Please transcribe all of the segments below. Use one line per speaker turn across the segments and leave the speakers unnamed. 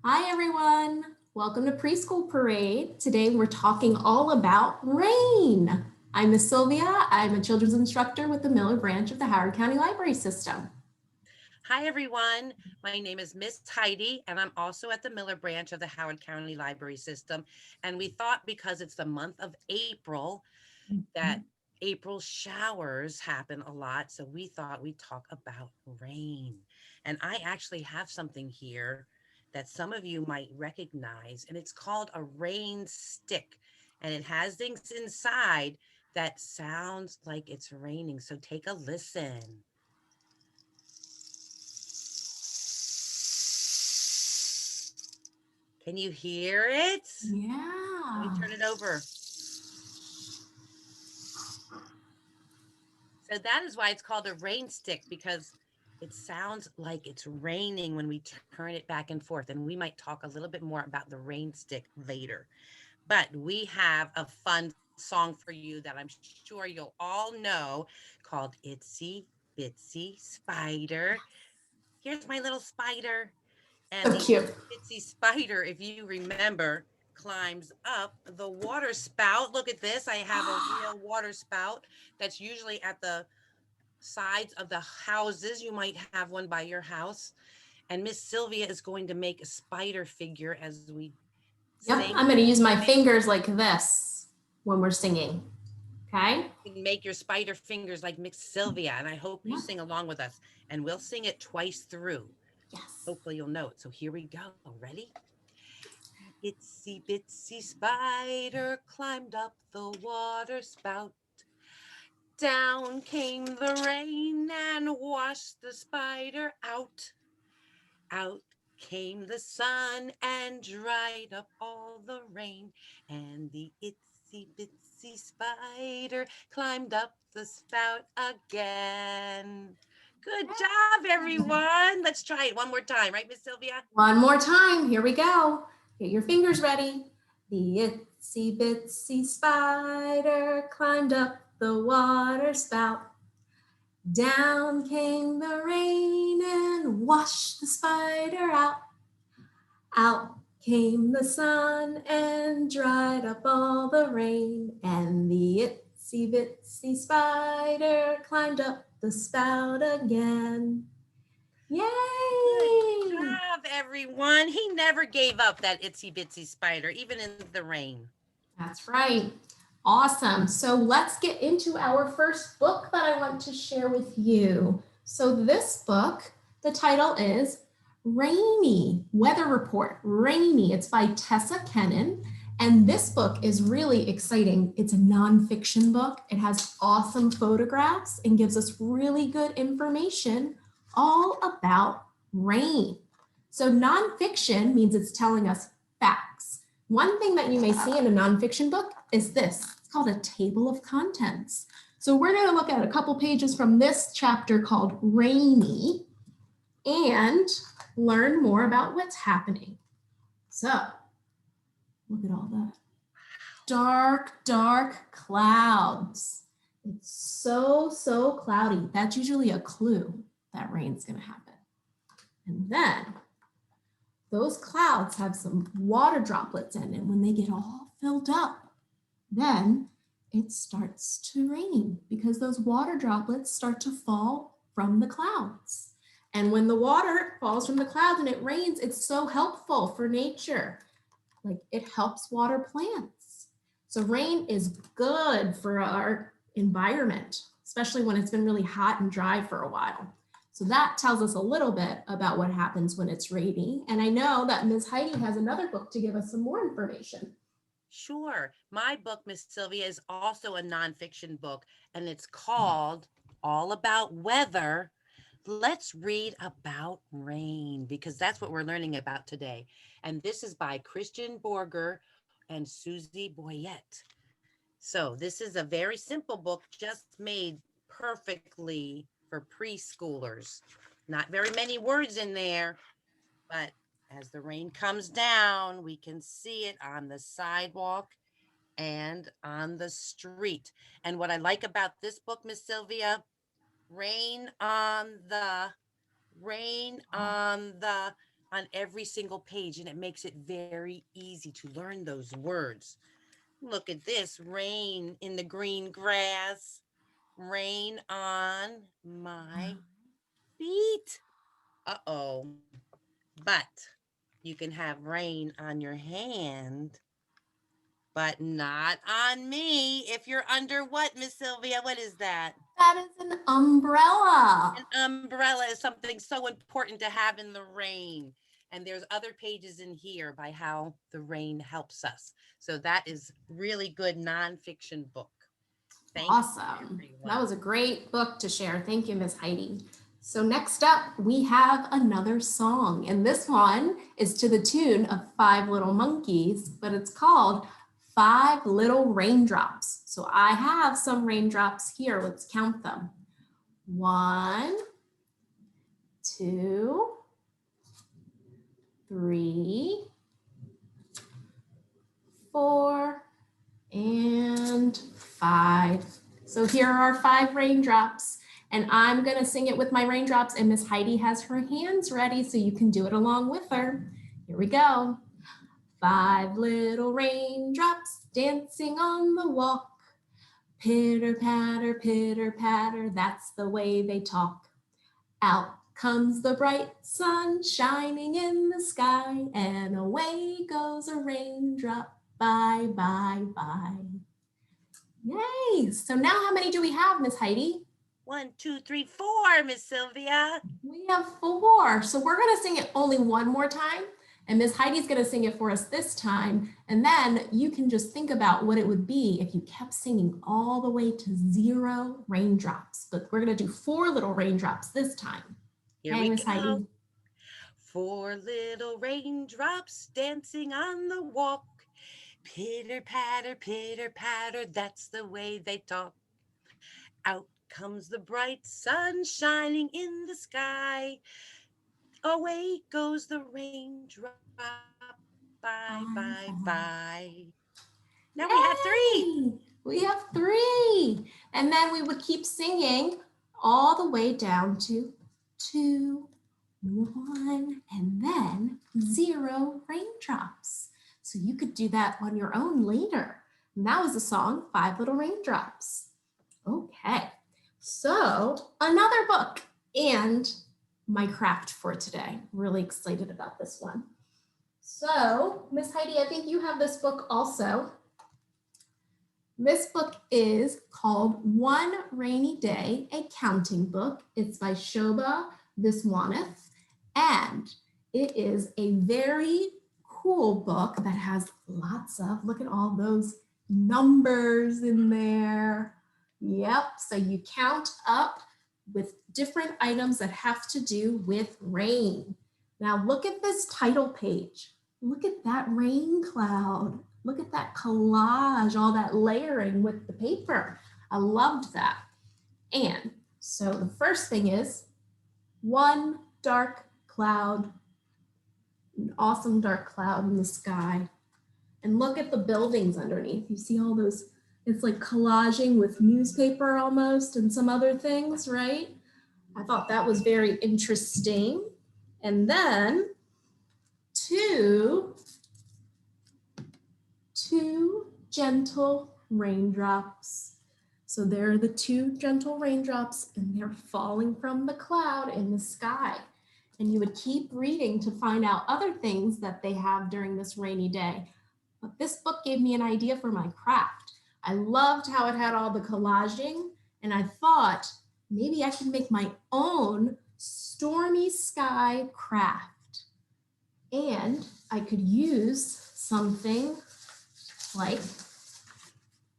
Hi, everyone. Welcome to Preschool Parade. Today we're talking all about rain. I'm Miss Sylvia. I'm a children's instructor with the Miller branch of the Howard County Library System.
Hi, everyone. My name is Miss Heidi, and I'm also at the Miller branch of the Howard County Library System. And we thought because it's the month of April, that April showers happen a lot. So we thought we'd talk about rain. And I actually have something here that some of you might recognize, and it's called a rain stick. And it has things inside that sounds like it's raining. So take a listen. Can you hear it?
Yeah.
Let me turn it over. So that is why it's called a rain stick, because it sounds like it's raining when we turn it back and forth. And we might talk a little bit more about the rain stick later. But we have a fun song for you that I'm sure you'll all know called Itsy Bitsy Spider. Here's my little spider. And
So
the
cute.
Bitsy spider, if you remember, climbs up the water spout. Look at this. I have a real water spout that's usually at the sides of the houses. You might have one by your house. And Miss Sylvia is going to make a spider figure as we
Yep,
sing.
I'm going to use my fingers like this when we're singing. Okay?
You can make your spider fingers like Miss Sylvia, and I hope you sing along with us. And we'll sing it twice through.
Yes.
Hopefully you'll know it. So here we go. Ready? Itsy bitsy spider climbed up the water spout. Down came the rain and washed the spider out. Out came the sun and dried up all the rain. And the itsy bitsy spider climbed up the spout again. Good job, everyone. Let's try it one more time, right, Miss Sylvia?
One more time. Here we go. Get your fingers ready. The itsy bitsy spider climbed up the water spout. Down came the rain and washed the spider out. Out came the sun and dried up all the rain. And the itsy bitsy spider climbed up the spout again. Yay!
Good job, everyone. He never gave up, that itsy bitsy spider, even in the rain.
That's right. Awesome. So let's get into our first book that I want to share with you. So this book, the title is Rainy, Weather Report, Rainy. It's by Tessa Kennan. And this book is really exciting. It's a nonfiction book. It has awesome photographs and gives us really good information all about rain. So nonfiction means it's telling us facts. One thing that you may see in a nonfiction book is this. It's called a table of contents. So we're going to look at a couple pages from this chapter called Rainy and learn more about what's happening. So look at all that dark clouds. It's so cloudy. That's usually a clue that rain's going to happen. And then those clouds have some water droplets in it. When they get all filled up, then it starts to rain because those water droplets start to fall from the clouds. And when the water falls from the clouds and it rains, it's so helpful for nature. Like it helps water plants. So rain is good for our environment, especially when it's been really hot and dry for a while. So that tells us a little bit about what happens when it's rainy. And I know that Ms. Heidi has another book to give us some more information.
Sure. My book, Miss Sylvia, is also a nonfiction book, and it's called All About Weather. Let's read about rain, because that's what we're learning about today. And this is by Christian Borger and Susie Boyette. So this is a very simple book, just made perfectly for preschoolers. Not very many words in there, but as the rain comes down, we can see it on the sidewalk and on the street. And what I like about this book, Miss Sylvia, rain on the, on every single page, and it makes it very easy to learn those words. Look at this, rain in the green grass, rain on my feet. Uh-oh. But you can have rain on your hand, but not on me. If you're under what, Miss Sylvia? What is that?
That is an umbrella.
An umbrella is something so important to have in the rain. And there's other pages in here by how the rain helps us. So that is really good nonfiction book. Thank you,
Awesome.
everyone.
That was a great book to share. Thank you, Miss Heidi. So next up, we have another song, and this one is to the tune of Five Little Monkeys, but it's called Five Little Raindrops. So I have some raindrops here. Let's count them. 1, 2, 3, 4, and 5. So here are 5 raindrops, and I'm gonna sing it with my raindrops, and Miss Heidi has her hands ready so you can do it along with her. Here we go. 5 little raindrops dancing on the walk. Pitter patter, that's the way they talk. Out comes the bright sun shining in the sky, and away goes a raindrop. Bye, bye, bye. Yay! So now how many do we have, Miss Heidi?
1, 2, 3, 4, Miss Sylvia.
We have 4. So we're gonna sing it only one more time, and Miss Heidi's gonna sing it for us this time. And then you can just think about what it would be if you kept singing all the way to 0 raindrops. But we're gonna do 4 little raindrops this time.
Here
Hey,
we
Miss
go.
Heidi.
4 little raindrops dancing on the walk. Pitter patter, that's the way they talk. Out comes the bright sun shining in the sky. Away goes the raindrop. Bye, bye, bye. Now we have 3.
We have 3. And then we would keep singing all the way down to 2, 1, and then 0 raindrops. So you could do that on your own later. And that was the song, 5 Little Raindrops. Okay, so another book and my craft for today. Really excited about this one. So, Miss Heidi, I think you have this book also. This book is called One Rainy Day, a Counting Book. It's by Shobha Viswanath, and it is a very cool book that has lots of, look at all those numbers in there. Yep, so you count up with different items that have to do with rain. Now look at this title page. Look at that rain cloud. Look at that collage, all that layering with the paper. I loved that. And so the first thing is one dark cloud, an awesome dark cloud in the sky. And look at the buildings underneath. You see all those, it's like collaging with newspaper almost and some other things, right? I thought that was very interesting. And then two gentle raindrops. So there are the 2 gentle raindrops, and they're falling from the cloud in the sky. And you would keep reading to find out other things that they have during this rainy day. But this book gave me an idea for my craft. I loved how it had all the collaging, and I thought maybe I could make my own stormy sky craft. And I could use something like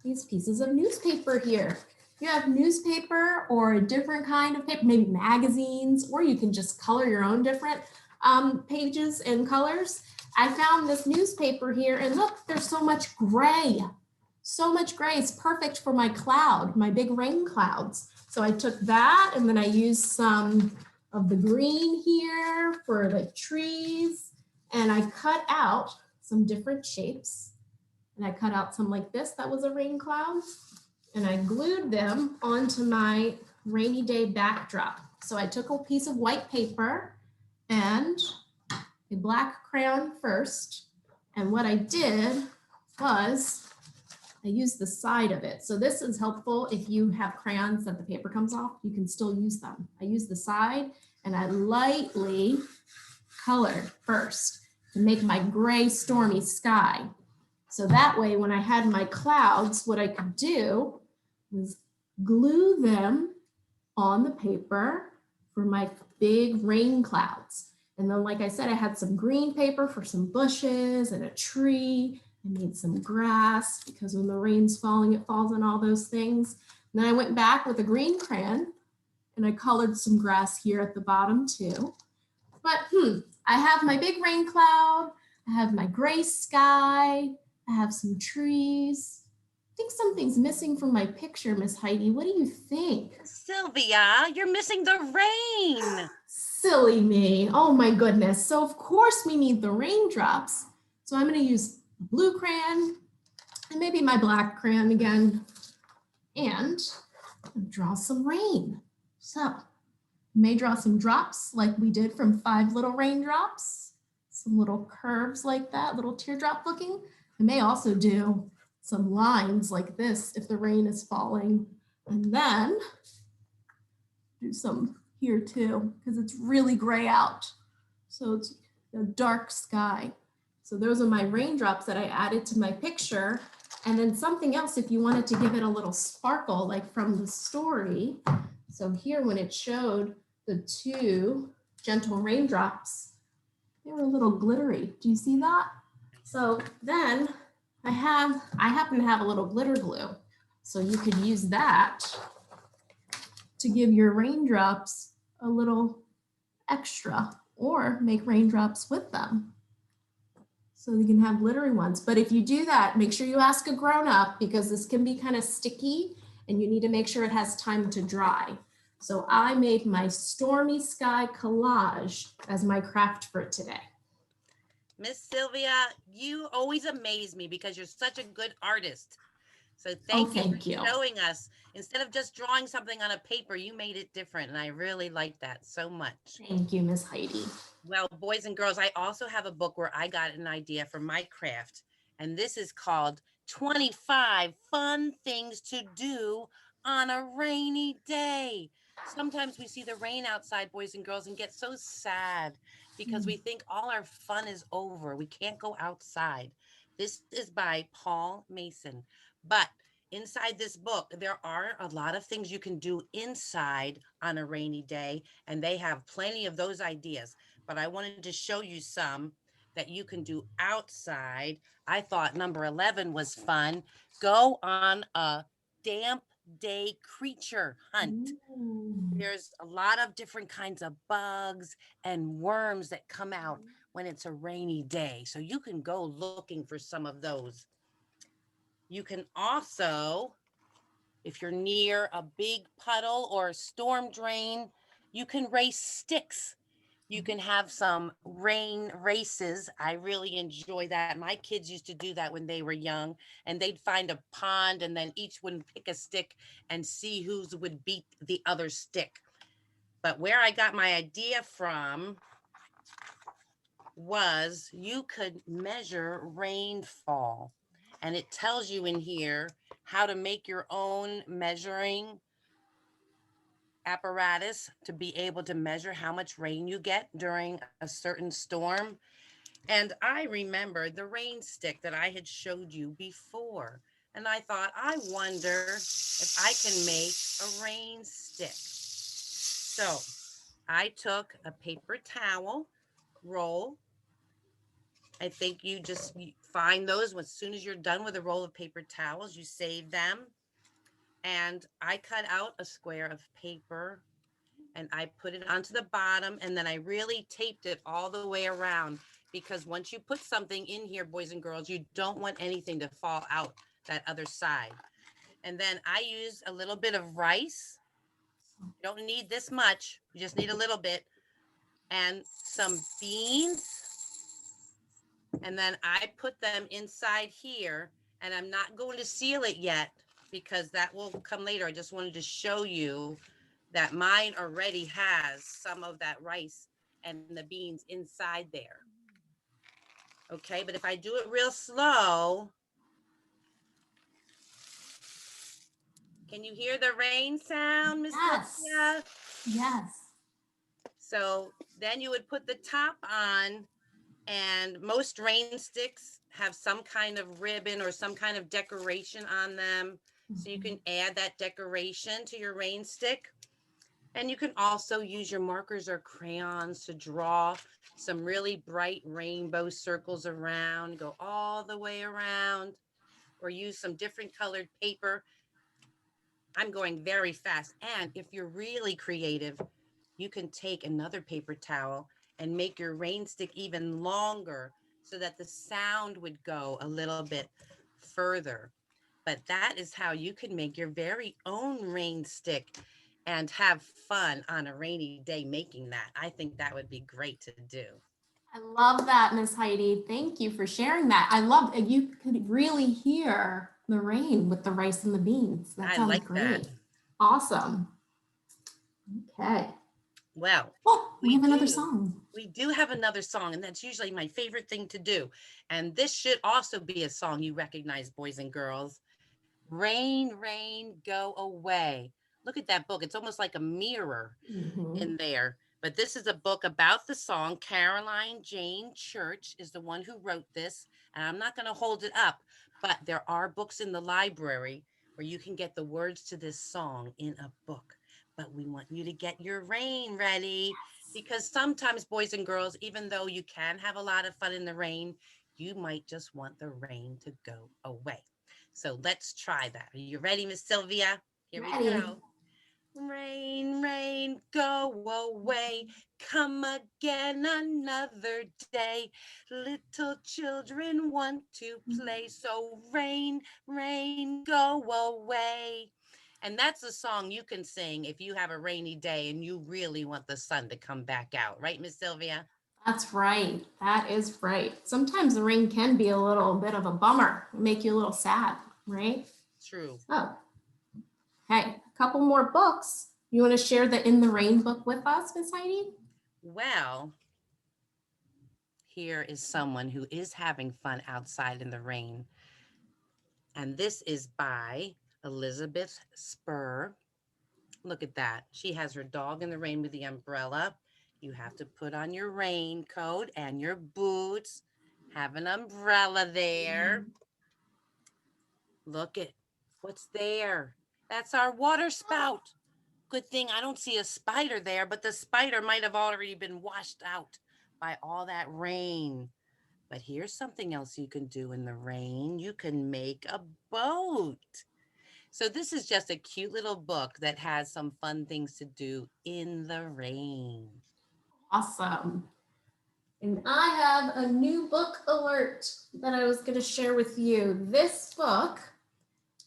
these pieces of newspaper here. You have newspaper or a different kind of paper, maybe magazines, or you can just color your own different pages and colors. I found this newspaper here, and look, there's so much gray. So much gray. It's perfect for my cloud, my big rain clouds. So I took that, and then I used some of the green here for the trees, and I cut out some different shapes. And I cut out some like this, that was a rain cloud, and I glued them onto my rainy day backdrop. So I took a piece of white paper and a black crayon first. And what I did was I used the side of it. So this is helpful if you have crayons that the paper comes off, you can still use them. I used the side and I lightly colored first to make my gray stormy sky. So that way, when I had my clouds, what I could do was glue them on the paper for my big rain clouds. And then, like I said, I had some green paper for some bushes and a tree. I made some grass because when the rain's falling, it falls on all those things. And then I went back with a green crayon and I colored some grass here at the bottom too. But I have my big rain cloud, I have my gray sky, I have some trees. I think something's missing from my picture, Miss Heidi. What do you think?
Sylvia, you're missing the rain.
Silly me. Oh my goodness. So of course we need the raindrops. So I'm going to use a blue crayon and maybe my black crayon again and draw some rain. So you may draw some drops like we did from 5 Little Raindrops, some little curves like that, little teardrop looking. I may also do some lines like this if the rain is falling, and then do some here too because it's really gray out. So it's a dark sky. So those are my raindrops that I added to my picture. And then something else if you wanted to give it a little sparkle like from the story. So here when it showed the 2 gentle raindrops, they were a little glittery. Do you see that? So then I happen to have a little glitter glue. So you could use that to give your raindrops a little extra or make raindrops with them. So you can have glittery ones. But if you do that, make sure you ask a grown-up because this can be kind of sticky and you need to make sure it has time to dry. So I made my stormy sky collage as my craft for today.
Miss Sylvia, you always amaze me because you're such a good artist. So thank you for showing us. Instead of just drawing something on a paper, you made it different. And I really like that so much.
Thank you, Miss Heidi.
Well, boys and girls, I also have a book where I got an idea for my craft. And this is called 25 Fun Things to Do on a Rainy Day. Sometimes we see the rain outside, boys and girls, and get so sad because we think all our fun is over. We can't go outside. This is by Paul Mason. But inside this book, there are a lot of things you can do inside on a rainy day, and they have plenty of those ideas. But I wanted to show you some that you can do outside. I thought number 11 was fun. Go on a damp day creature hunt. There's a lot of different kinds of bugs and worms that come out when it's a rainy day. So you can go looking for some of those. You can also, if you're near a big puddle or a storm drain, you can race sticks. You can have some rain races. I really enjoy that. My kids used to do that when they were young, and they'd find a pond and then each would pick a stick and see whose would beat the other stick. But where I got my idea from was you could measure rainfall. And it tells you in here how to make your own measuring apparatus to be able to measure how much rain you get during a certain storm. And I remembered the rain stick that I had showed you before. And I thought, I wonder if I can make a rain stick. So I took a paper towel roll. I think you just find those as soon as you're done with a roll of paper towels, you save them. And I cut out a square of paper and I put it onto the bottom, and then I really taped it all the way around, because once you put something in here, boys and girls, you don't want anything to fall out that other side. And then I used a little bit of rice. You don't need this much, you just need a little bit, and some beans. And then I put them inside here, and I'm not going to seal it yet because that will come later. I just wanted to show you that mine already has some of that rice and the beans inside there. Okay, but if I do it real slow, can you hear the rain sound, Miss
Yes.
Sylvia?
Yes.
So then you would put the top on, and most rain sticks have some kind of ribbon or some kind of decoration on them. So you can add that decoration to your rain stick. And you can also use your markers or crayons to draw some really bright rainbow circles around, go all the way around, or use some different colored paper. I'm going very fast. And if you're really creative, you can take another paper towel and make your rain stick even longer so that the sound would go a little bit further. But that is how you can make your very own rain stick and have fun on a rainy day making that. I think that would be great to do.
I love that, Miss Heidi. Thank you for sharing that. I love you could really hear the rain with the rice and the beans. That
I
sounds
like that.
great. Awesome. Okay.
Well,
Oh, we
we
have another
do.
song.
We do have another song, and that's usually my favorite thing to do. And this should also be a song you recognize, boys and girls. Rain, rain, go away. Look at that book. It's almost like a mirror
Mhm.
in there. But this is a book about the song. Caroline Jane Church is the one who wrote this. And I'm not going to hold it up, but there are books in the library where you can get the words to this song in a book. But we want you to get your rain ready because sometimes, boys and girls, even though you can have a lot of fun in the rain, you might just want the rain to go away. So let's try that. Are you ready, Miss Sylvia? Here we
Ready.
go. Rain, rain, go away. Come again another day. Little children want to play. So rain, rain, go away. And that's a song you can sing if you have a rainy day and you really want the sun to come back out. Right, Miss Sylvia?
That's right. That is right. Sometimes the rain can be a little bit of a bummer, make you a little sad, right?
True.
Oh, hey, a couple more books. You want to share the In the Rain book with us, Miss Heidi?
Well, here is someone who is having fun outside in the rain. And this is by Elizabeth Spur. Look at that. She has her dog in the rain with the umbrella. You have to put on your raincoat and your boots. Have an umbrella there. Look at what's there. That's our water spout. Good thing I don't see a spider there, but the spider might have already been washed out by all that rain. But here's something else you can do in the rain. You can make a boat. So this is just a cute little book that has some fun things to do in the rain.
Awesome. And I have a new book alert that I was going to share with you. This book,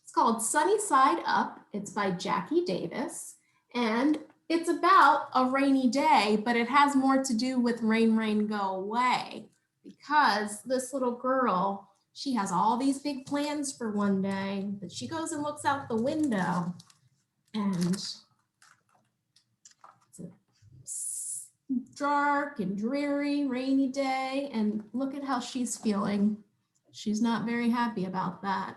it's called Sunny Side Up. It's by Jackie Davis. And it's about a rainy day, but it has more to do with rain, rain, go away. Because this little girl, she has all these big plans for one day, but she goes and looks out the window and it's a dark and dreary, rainy day. And look at how she's feeling. She's not very happy about that.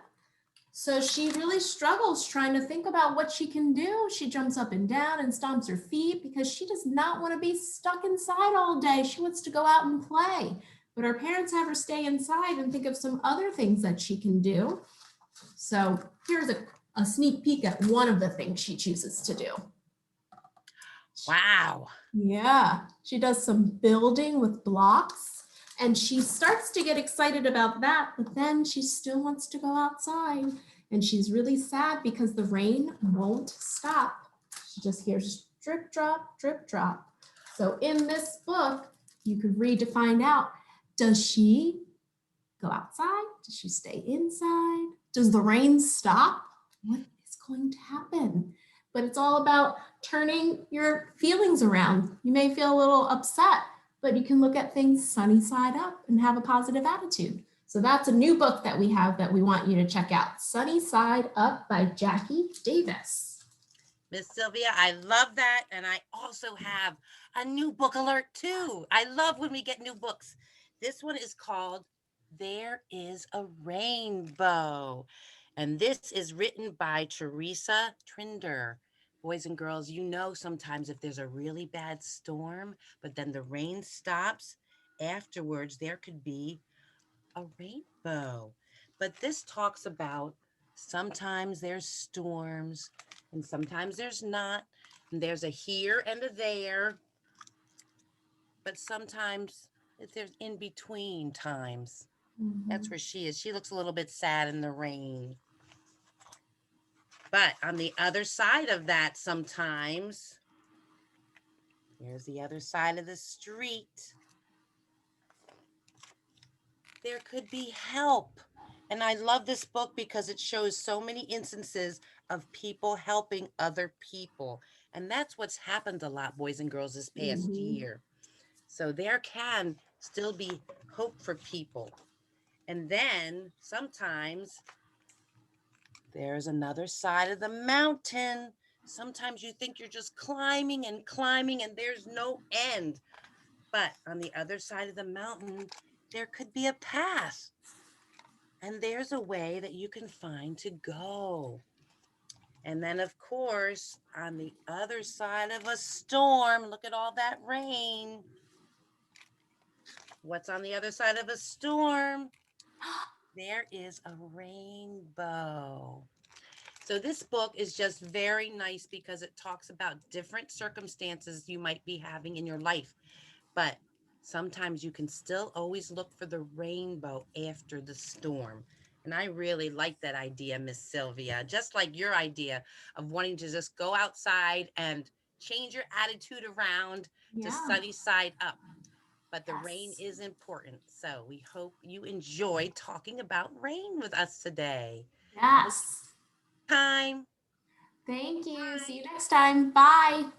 So she really struggles trying to think about what she can do. She jumps up and down and stomps her feet because she does not want to be stuck inside all day. She wants to go out and play. But her parents have her stay inside and think of some other things that she can do. So here's a sneak peek at one of the things she chooses to do.
Wow.
Yeah, she does some building with blocks and she starts to get excited about that, but then she still wants to go outside and she's really sad because the rain won't stop. She just hears drip, drop, drip, drop. So in this book, you could read to find out, does she go outside? Does she stay inside? Does the rain stop? What is going to happen? But it's all about turning your feelings around. You may feel a little upset, but you can look at things sunny side up and have a positive attitude. So that's a new book that we have that we want you to check out. Sunny Side Up by Jackie Davis.
Miss Sylvia, I love that. And I also have a new book alert too. I love when we get new books. This one is called There is a Rainbow. And this is written by Teresa Trinder. Boys and girls, you know sometimes if there's a really bad storm, but then the rain stops, afterwards there could be a rainbow. But this talks about sometimes there's storms and sometimes there's not. And there's a here and a there, but sometimes there's in between times. That's
Mhm.
where she is. She looks a little bit sad in the rain. But on the other side of that, sometimes there's the other side of the street. There could be help. And I love this book because it shows so many instances of people helping other people. And that's what's happened a lot, boys and girls, this past
Mhm.
year. So there can still be hope for people. And then sometimes there's another side of the mountain. Sometimes you think you're just climbing and climbing and there's no end. But on the other side of the mountain, there could be a path. And there's a way that you can find to go. And then, of course, on the other side of a storm, look at all that rain. What's on the other side of a storm? There is a rainbow. So this book is just very nice because it talks about different circumstances you might be having in your life. But sometimes you can still always look for the rainbow after the storm. And I really like that idea, Miss Sylvia, just like your idea of wanting to just go outside and change your attitude around to
Yeah.
sunny side up. But the rain
Yes.
is important. So we hope you enjoyed talking about rain with us today. We'll see
Yes.
you next time.
Thank you. See you next time. Bye.